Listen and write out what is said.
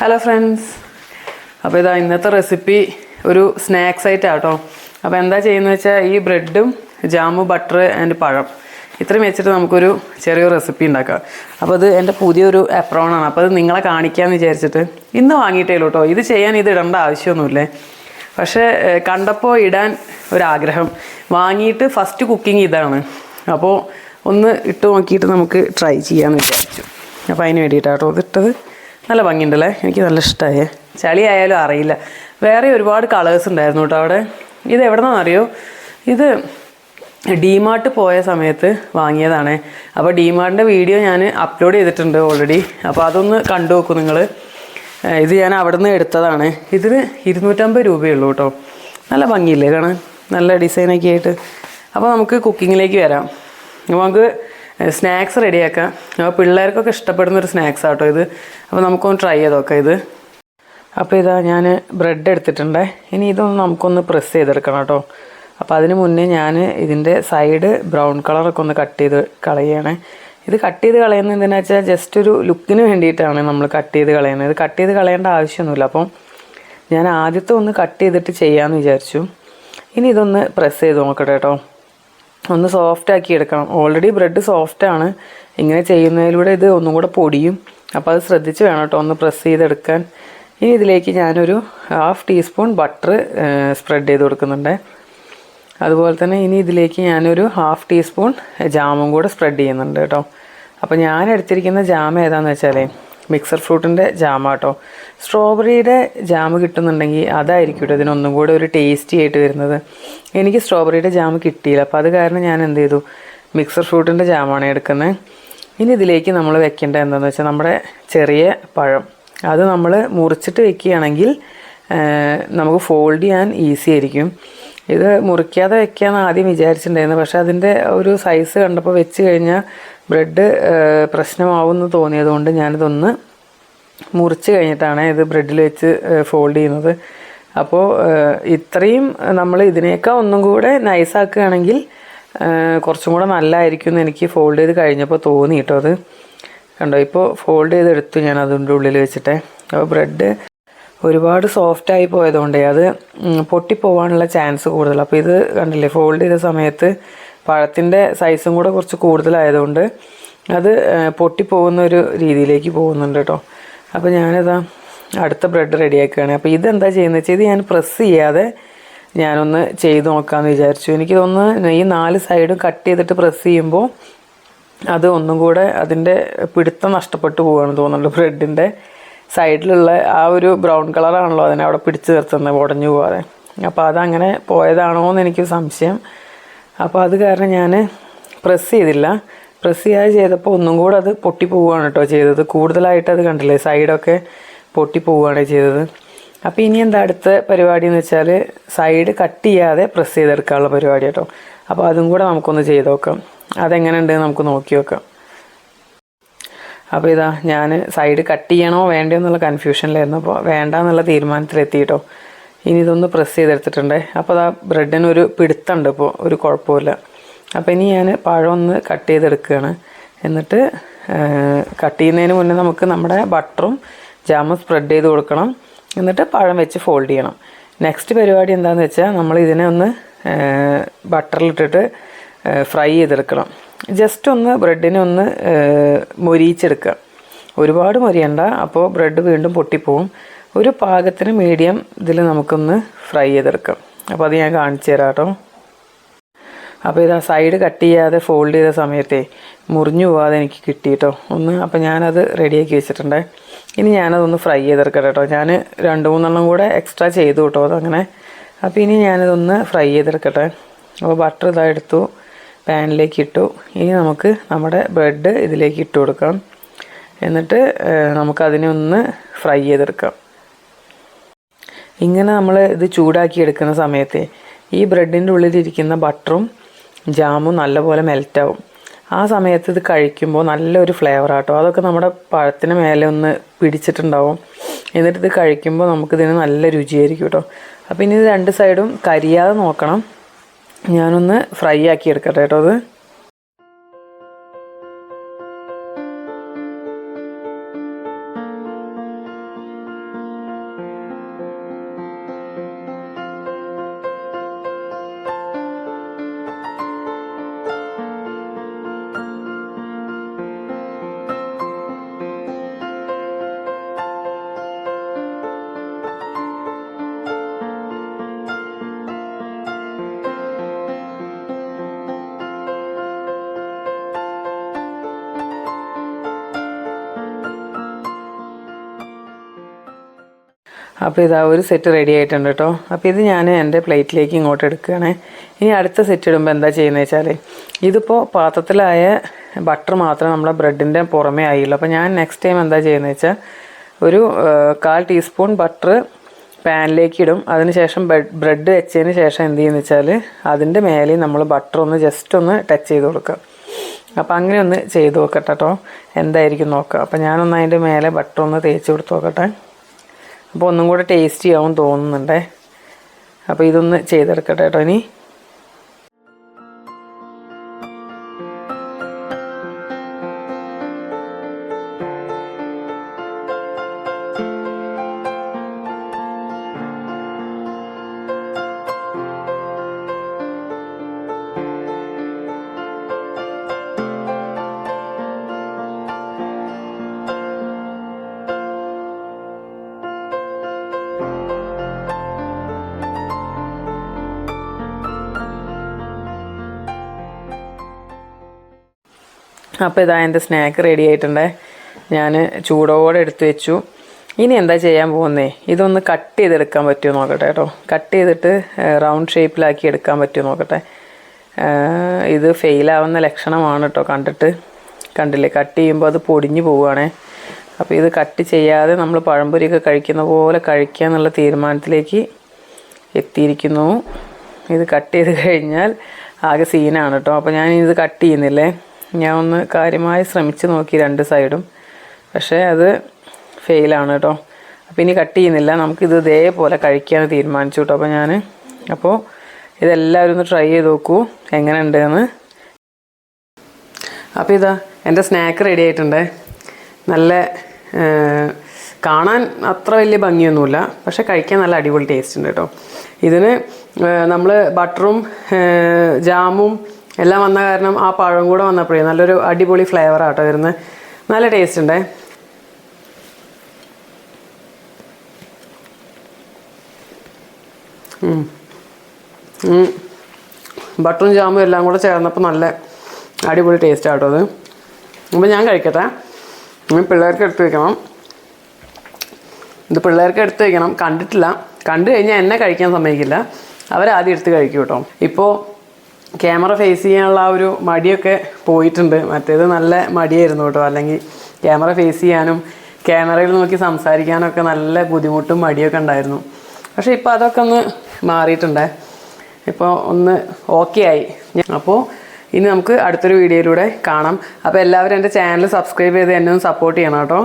Hello friends, അപ്പോൾ ഇതാ ഇന്നത്തെ റെസിപ്പി ഒരു സ്നാക്സ് ആയിട്ടാട്ടോ. അപ്പോൾ എന്താ ചെയ്യുന്നത് വെച്ചാൽ ഈ ബ്രെഡും ജാമു ബട്ടർ ആൻഡ് പഴം ഇത്രയും വെച്ചിട്ട് നമുക്കൊരു ചെറിയൊരു റെസിപ്പി ഉണ്ടാക്കാം. അപ്പോൾ ഇത് എൻ്റെ പുതിയൊരു എപ്രോണാണ്. അപ്പോൾ അത് നിങ്ങളെ കാണിക്കാമെന്ന് വിചാരിച്ചിട്ട് ഇന്ന് വാങ്ങിയിട്ടേ ഉള്ളൂ കേട്ടോ. ഇത് ചെയ്യാൻ ഇത് ഇടേണ്ട ആവശ്യമൊന്നുമില്ലേ, പക്ഷേ കണ്ടപ്പോൾ ഇടാൻ ഒരാഗ്രഹം. വാങ്ങിയിട്ട് ഫസ്റ്റ് കുക്കിംഗ് ഇതാണ്. അപ്പോൾ ഒന്ന് ഇട്ട് നോക്കിയിട്ട് നമുക്ക് ട്രൈ ചെയ്യാമെന്ന് വിചാരിച്ചു. അപ്പോൾ അതിന് വേണ്ടിയിട്ടാട്ടോ ഇതിട്ടത്. നല്ല ഭംഗിയുണ്ടല്ലേ, എനിക്ക് നല്ല ഇഷ്ടമായി. ചളി ആയാലും അറിയില്ല. വേറെ ഒരുപാട് കളേഴ്സ് ഉണ്ടായിരുന്നു കേട്ടോ അവിടെ. ഇത് എവിടെ നിന്നറിയോ, ഇത് ഡിമാർട്ട് പോയ സമയത്ത് വാങ്ങിയതാണ്. അപ്പോൾ ഡിമാർട്ടിൻ്റെ വീഡിയോ ഞാൻ അപ്ലോഡ് ചെയ്തിട്ടുണ്ട് ഓൾറെഡി. അപ്പോൾ അതൊന്ന് കണ്ടു നോക്കൂ നിങ്ങൾ. ഇത് ഞാൻ അവിടെ നിന്ന് എടുത്തതാണ്. ഇതിന് 250 രൂപയുള്ളൂ കേട്ടോ. നല്ല ഭംഗിയില്ലേ കാണാൻ, നല്ല ഡിസൈനൊക്കെ ആയിട്ട്. അപ്പോൾ നമുക്ക് കുക്കിങ്ങിലേക്ക് വരാം. നമുക്ക് സ്നാക്സ് റെഡിയാക്കാം. അപ്പോൾ പിള്ളേർക്കൊക്കെ ഇഷ്ടപ്പെടുന്നൊരു സ്നാക്സ് ആട്ടോ ഇത്. അപ്പോൾ നമുക്കൊന്ന് ട്രൈ ചെയ്ത് നോക്കാം ഇത്. അപ്പോൾ ഇതാ ഞാൻ ബ്രെഡ് എടുത്തിട്ടുണ്ട്. ഇനി ഇതൊന്ന് നമുക്കൊന്ന് പ്രസ് ചെയ്തെടുക്കണം കേട്ടോ. അപ്പോൾ അതിന് മുന്നേ ഞാൻ ഇതിൻ്റെ സൈഡ് ബ്രൗൺ കളറൊക്കെ ഒന്ന് കട്ട് ചെയ്ത് കളയണേ. ഇത് കട്ട് ചെയ്ത് കളയുന്നത് എന്തിനാ വെച്ചാൽ ജസ്റ്റ് ഒരു ലുക്കിന് വേണ്ടിയിട്ടാണ് നമ്മൾ കട്ട് ചെയ്ത് കളയുന്നത്. ഇത് കട്ട് ചെയ്ത് കളയേണ്ട ആവശ്യമൊന്നുമില്ല. അപ്പം ഞാൻ ആദ്യത്തെ ഒന്ന് കട്ട് ചെയ്തിട്ട് ചെയ്യാമെന്ന് വിചാരിച്ചു. ഇനി ഇതൊന്ന് പ്രസ് ചെയ്ത് നോക്കട്ടെ കേട്ടോ. ഒന്ന് സോഫ്റ്റ് ആക്കി എടുക്കണം. ഓൾറെഡി ബ്രെഡ് സോഫ്റ്റാണ്. ഇങ്ങനെ ചെയ്യുന്നതിലൂടെ ഇത് ഒന്നും കൂടെ പൊടിയും. അപ്പോൾ അത് ശ്രദ്ധിച്ച് വേണം കേട്ടോ ഒന്ന് പ്രസ് ചെയ്തെടുക്കാൻ. ഇനി ഇതിലേക്ക് ഞാനൊരു 1/2 ടീസ്പൂൺ ബട്ടർ സ്പ്രെഡ് ചെയ്ത് കൊടുക്കുന്നുണ്ട്. അതുപോലെ തന്നെ ഇനി ഇതിലേക്ക് ഞാനൊരു 1/2 ടീസ്പൂൺ ജാമും കൂടെ സ്പ്രെഡ് ചെയ്യുന്നുണ്ട് കേട്ടോ. അപ്പോൾ ഞാൻ എടുത്തിരിക്കുന്ന ജാം ഏതാണെന്ന് വെച്ചാൽ മിക്സർ ഫ്രൂട്ടിൻ്റെ ജാമാട്ടോ. സ്ട്രോബെറിയുടെ ജാം കിട്ടുന്നുണ്ടെങ്കിൽ അതായിരിക്കും കേട്ടോ ഇതിനൊന്നും കൂടെ ഒരു ടേസ്റ്റി ആയിട്ട് വരുന്നത്. എനിക്ക് സ്ട്രോബെറിയുടെ ജാം കിട്ടിയില്ല. അപ്പോൾ അത് കാരണം ഞാൻ എന്ത് ചെയ്തു, മിക്സർ ഫ്രൂട്ടിൻ്റെ ജാമാണ് എടുക്കുന്നത്. ഇനി ഇതിലേക്ക് നമ്മൾ വെക്കേണ്ടത് എന്താണെന്ന് വെച്ചാൽ നമ്മുടെ ചെറിയ പഴം. അത് നമ്മൾ മുറിച്ചിട്ട് വെക്കുകയാണെങ്കിൽ നമുക്ക് ഫോൾഡ് ചെയ്യാൻ ഈസി ആയിരിക്കും. ഇത് മുറിക്കാതെ വെക്കാമെന്ന് ആദ്യം വിചാരിച്ചിട്ടുണ്ടായിരുന്നു. പക്ഷേ അതിൻ്റെ ഒരു സൈസ് കണ്ടപ്പോൾ വെച്ച് കഴിഞ്ഞാൽ ബ്രെഡ് പ്രശ്നമാവുമെന്ന് തോന്നിയതുകൊണ്ട് ഞാനിതൊന്ന് മുറിച്ച് കഴിഞ്ഞിട്ടാണ് ഇത് ബ്രെഡിൽ വെച്ച് ഫോൾഡ് ചെയ്യുന്നത്. അപ്പോൾ ഇത്രയും നമ്മൾ ഇതിനേക്കാൾ ഒന്നും കൂടെ നൈസാക്കുകയാണെങ്കിൽ കുറച്ചും കൂടെ നല്ലതായിരിക്കും എന്ന് എനിക്ക് ഫോൾഡ് ചെയ്ത് കഴിഞ്ഞപ്പോൾ തോന്നി കേട്ടോ. അത് കണ്ടോ, ഇപ്പോൾ ഫോൾഡ് ചെയ്തെടുത്തു ഞാൻ അതിൻ്റെ ഉള്ളിൽ വെച്ചിട്ട്. അപ്പോൾ ബ്രെഡ് ഒരുപാട് സോഫ്റ്റായി പോയതുകൊണ്ടേ അത് പൊട്ടിപ്പോവാനുള്ള ചാൻസ് കൂടുതൽ. അപ്പോൾ ഇത് കണ്ടില്ലേ, ഫോൾഡ് ചെയ്ത സമയത്ത് പഴത്തിൻ്റെ സൈസും കൂടെ കുറച്ച് കൂടുതലായതുകൊണ്ട് അത് പൊട്ടിപ്പോകുന്ന ഒരു രീതിയിലേക്ക് പോകുന്നുണ്ട് കേട്ടോ. അപ്പോൾ ഞാനിതാ അടുത്ത ബ്രെഡ് റെഡിയാക്കുകയാണ്. അപ്പോൾ ഇതെന്താ ചെയ്യുന്നത് വെച്ചാൽ ഇത് ഞാൻ പ്രസ് ചെയ്യാതെ ഞാനൊന്ന് ചെയ്ത് നോക്കാമെന്ന് വിചാരിച്ചു. എനിക്കിതൊന്ന് ഈ 4 സൈഡും കട്ട് ചെയ്തിട്ട് പ്രസ് ചെയ്യുമ്പോൾ അത് ഒന്നും കൂടെ അതിൻ്റെ പിടുത്തം നഷ്ടപ്പെട്ടു പോവുകയാണ് തോന്നുന്നുണ്ട്. ബ്രെഡിൻ്റെ സൈഡിലുള്ള ആ ഒരു ബ്രൗൺ കളറാണല്ലോ അതിനെ അവിടെ പിടിച്ച് നിർത്തുന്നത്, ഉടഞ്ഞു പോകാതെ. അപ്പോൾ അതങ്ങനെ പോയതാണോ എന്ന് എനിക്ക് സംശയം. അപ്പോൾ അത് കാരണം ഞാൻ പ്രസ് ചെയ്തില്ല. പ്രസ് ചെയ്യാതെ ചെയ്തപ്പോൾ ഒന്നും കൂടെ അത് പൊട്ടിപ്പോവുകയാണ് കേട്ടോ ചെയ്തത്. കൂടുതലായിട്ട് അത് കണ്ടില്ലേ, സൈഡൊക്കെ പൊട്ടിപ്പോവുകയാണ് ചെയ്തത്. അപ്പോൾ ഇനി എന്താ അടുത്ത പരിപാടി എന്ന് വെച്ചാൽ സൈഡ് കട്ട് ചെയ്യാതെ പ്രസ് ചെയ്തെടുക്കാനുള്ള പരിപാടി കേട്ടോ. അപ്പോൾ അതും കൂടെ നമുക്കൊന്ന് ചെയ്ത് നോക്കാം. അതെങ്ങനെ നമുക്ക് നോക്കി നോക്കാം. അപ്പോൾ ഇതാ ഞാൻ സൈഡ് കട്ട് ചെയ്യണോ വേണ്ടയോ എന്നുള്ള കൺഫ്യൂഷനിലായിരുന്നു. അപ്പോൾ വേണ്ട എന്നുള്ള തീരുമാനത്തിലെത്തി കേട്ടോ. ഇനി ഇതൊന്ന് പ്രസ് ചെയ്തെടുത്തിട്ടുണ്ട്. അപ്പോൾ അതാ ബ്രെഡിനൊരു പിടുത്തമുണ്ട്, ഇപ്പോൾ ഒരു കുഴപ്പമില്ല. അപ്പോൾ ഇനി ഞാൻ പഴം ഒന്ന് കട്ട് ചെയ്തെടുക്കുകയാണ്. എന്നിട്ട് കട്ട് ചെയ്യുന്നതിന് മുന്നേ നമുക്ക് നമ്മുടെ ബട്ടറും ജാമും സ്പ്രെഡ് ചെയ്ത് കൊടുക്കണം. എന്നിട്ട് പഴം വെച്ച് ഫോൾഡ് ചെയ്യണം. നെക്സ്റ്റ് പരിപാടി എന്താണെന്ന് വെച്ചാൽ നമ്മൾ ഇതിനെ ഒന്ന് ബട്ടറിലിട്ടിട്ട് ഫ്രൈ ചെയ്തെടുക്കണം. ജസ്റ്റ് ഒന്ന് ബ്രെഡിനെ ഒന്ന് മൊരിയിച്ചെടുക്കുക. ഒരുപാട് മൊരിയണ്ട, അപ്പോൾ ബ്രെഡ് വീണ്ടും പൊട്ടിപ്പോവും. ഒരു പാകത്തിന് മീഡിയം ഇതിൽ നമുക്കൊന്ന് ഫ്രൈ ചെയ്തെടുക്കാം. അപ്പോൾ അത് ഞാൻ കാണിച്ചു തരാം കേട്ടോ. അപ്പോൾ ഇതാ സൈഡ് കട്ട് ചെയ്യാതെ ഫോൾഡ് ചെയ്ത സമയത്തേ മുറിഞ്ഞു പോകാതെ എനിക്ക് കിട്ടി കേട്ടോ ഒന്ന്. അപ്പോൾ ഞാനത് റെഡിയാക്കി വെച്ചിട്ടുണ്ട്. ഇനി ഞാനതൊന്ന് ഫ്രൈ ചെയ്തെടുക്കട്ടെ കേട്ടോ. ഞാൻ 2-3 കൂടെ എക്സ്ട്രാ ചെയ്തു കേട്ടോ അതങ്ങനെ. അപ്പോൾ ഇനി ഞാനിതൊന്ന് ഫ്രൈ ചെയ്തെടുക്കട്ടെ. അപ്പോൾ ബട്ടർ ഇതാ എടുത്തു, പാനിലേക്ക് ഇട്ടു. ഇനി നമുക്ക് നമ്മുടെ ബ്രെഡ് ഇതിലേക്ക് ഇട്ട് കൊടുക്കാം. എന്നിട്ട് നമുക്കതിനെ ഒന്ന് ഫ്രൈ ചെയ്തെടുക്കാം. ഇങ്ങനെ നമ്മൾ ഇത് ചൂടാക്കി എടുക്കുന്ന സമയത്ത് ഈ ബ്രെഡിൻ്റെ ഉള്ളിലിരിക്കുന്ന ബട്ടറും ജാമും നല്ലപോലെ മെൽറ്റാവും. ആ സമയത്ത് ഇത് കഴിക്കുമ്പോൾ നല്ലൊരു ഫ്ലേവർ ആട്ടോ. അതൊക്കെ നമ്മുടെ പഴത്തിന് മേലെ ഒന്ന് പിടിച്ചിട്ടുണ്ടാവും. എന്നിട്ട് ഇത് കഴിക്കുമ്പോൾ നമുക്കിതിന് നല്ല രുചിയായിരിക്കും കേട്ടോ. അപ്പോൾ ഇനി ഇത് 2 സൈഡും കരിയാതെ നോക്കണം. ഞാനൊന്ന് ഫ്രൈ ആക്കി എടുക്കട്ടെ കേട്ടോ അത്. അപ്പോൾ ഇതാ ഒരു സെറ്റ് റെഡി ആയിട്ടുണ്ട് കേട്ടോ. അപ്പോൾ ഇത് ഞാൻ എൻ്റെ പ്ലേറ്റിലേക്ക് ഇങ്ങോട്ട് എടുക്കുകയാണ്. ഇനി അടുത്ത സെറ്റ് ഇടുമ്പോൾ എന്താ ചെയ്യുന്നത് വെച്ചാൽ, ഇതിപ്പോൾ പാത്രത്തിലായ ബട്ടർ മാത്രം നമ്മളെ ബ്രെഡിൻ്റെ പുറമേ ആയില്ല. അപ്പോൾ ഞാൻ നെക്സ്റ്റ് ടൈം എന്താ ചെയ്യുന്നത് വെച്ചാൽ, ഒരു 1/4 ടീസ്പൂൺ ബട്ടർ പാനിലേക്ക് ഇടും. അതിനുശേഷം ബ്രെഡ് വെച്ചതിന് ശേഷം എന്ത് ചെയ്യുന്നത് വെച്ചാൽ, അതിൻ്റെ മേലെ നമ്മൾ ബട്ടർ ഒന്ന് ജസ്റ്റ് ഒന്ന് ടച്ച് ചെയ്ത് കൊടുക്കുക. അപ്പോൾ അങ്ങനെ ഒന്ന് ചെയ്ത് നോക്കട്ടെ കേട്ടോ, എന്തായിരിക്കും നോക്കുക. അപ്പോൾ ഞാനൊന്ന് അതിൻ്റെ മേലെ ബട്ടർ ഒന്ന് തേച്ച് കൊടുത്ത് നോക്കട്ടെ. അപ്പോൾ ഒന്നും കൂടെ ടേസ്റ്റി ആവും തോന്നുന്നുണ്ടേ. അപ്പോൾ ഇതൊന്ന് ചെയ്തെടുക്കട്ടെ കേട്ടോ. ഇനി അപ്പോൾ ഇതാ എൻ്റെ സ്നാക്ക് റെഡി ആയിട്ടുണ്ട്. ഞാൻ ചൂടോടെ എടുത്ത് വെച്ചു. ഇനി എന്താ ചെയ്യാൻ പോകുന്നേ, ഇതൊന്ന് കട്ട് ചെയ്തെടുക്കാൻ പറ്റുമോ നോക്കട്ടെ കേട്ടോ. കട്ട് ചെയ്തിട്ട് റൗണ്ട് ഷേപ്പിലാക്കി എടുക്കാൻ പറ്റുമോ നോക്കട്ടെ. ഇത് ഫെയിലാവുന്ന ലക്ഷണമാണ് കേട്ടോ കണ്ടിട്ട്. കണ്ടില്ലേ, കട്ട് ചെയ്യുമ്പോൾ അത് പൊടിഞ്ഞു പോവുകയാണേ. അപ്പോൾ ഇത് കട്ട് ചെയ്യാതെ നമ്മൾ പഴംപൊരിയൊക്കെ കഴിക്കുന്ന പോലെ കഴിക്കുക എന്നുള്ള തീരുമാനത്തിലേക്ക് എത്തിയിരിക്കുന്നു. ഇത് കട്ട് ചെയ്ത് കഴിഞ്ഞാൽ ആകെ സീനാണ് കേട്ടോ. അപ്പോൾ ഞാൻ ഇത് കട്ട് ചെയ്യുന്നില്ലേ, ഞാൻ ഒന്ന് കാര്യമായി ശ്രമിച്ച് നോക്കി 2 സൈഡും, പക്ഷേ അത് ഫെയിലാണ് കേട്ടോ. അപ്പോൾ ഇനി കട്ട് ചെയ്യുന്നില്ല, നമുക്കിത് ഇതേപോലെ കഴിക്കാൻ തീരുമാനിച്ചു കേട്ടോ. അപ്പോൾ ഇതെല്ലാവരും ഒന്ന് ട്രൈ ചെയ്ത് നോക്കൂ എങ്ങനെ ഉണ്ടെന്ന്. അപ്പോൾ ഇതാ എൻ്റെ സ്നാക്ക് റെഡി ആയിട്ടുണ്ട്. നല്ല കാണാൻ അത്ര വലിയ ഭംഗിയൊന്നുമില്ല, പക്ഷേ കഴിക്കാൻ നല്ല അടിപൊളി ടേസ്റ്റ് ഉണ്ട് കേട്ടോ. ഇതിന് നമ്മൾ ബട്ടറും ജാമും എല്ലാം വന്ന കാരണം ആ പഴം കൂടെ വന്നപ്പോഴേ നല്ലൊരു അടിപൊളി ഫ്ലേവറാട്ടോ വരുന്നത്. നല്ല ടേസ്റ്റ് ഉണ്ടേ. ബട്ടറും ജാമും എല്ലാം കൂടെ ചേർന്നപ്പോൾ നല്ല അടിപൊളി ടേസ്റ്റ് ആട്ടോ അത്. അപ്പോൾ ഞാൻ കഴിക്കട്ടെ. പിള്ളേർക്ക് എടുത്ത് വയ്ക്കണം. ഇത് പിള്ളേർക്ക് എടുത്ത് വയ്ക്കണം. കണ്ടിട്ടില്ല, കണ്ടു കഴിഞ്ഞാൽ എന്നെ കഴിക്കാൻ സമ്മതിക്കില്ല. അവരാദ്യം എടുത്ത് കഴിക്കും കേട്ടോ. ഇപ്പോൾ ക്യാമറ ഫേസ് ചെയ്യാനുള്ള ആ ഒരു മടിയൊക്കെ പോയിട്ടുണ്ട്. മറ്റേത് നല്ല മടിയായിരുന്നു കേട്ടോ. അല്ലെങ്കിൽ ക്യാമറ ഫേസ് ചെയ്യാനും ക്യാമറയിൽ നോക്കി സംസാരിക്കാനൊക്കെ നല്ല ബുദ്ധിമുട്ടും മടിയൊക്കെ ഉണ്ടായിരുന്നു. പക്ഷേ ഇപ്പോൾ അതൊക്കെ ഒന്ന് മാറിയിട്ടുണ്ട്. ഇപ്പോൾ ഒന്ന് ഓക്കെ ആയി. അപ്പോൾ ഇനി നമുക്ക് അടുത്തൊരു വീഡിയോയിലൂടെ കാണാം. അപ്പോൾ എല്ലാവരും എൻ്റെ ചാനൽ സബ്സ്ക്രൈബ് ചെയ്ത് എന്നെ ഒന്ന് സപ്പോർട്ട് ചെയ്യണം കേട്ടോ.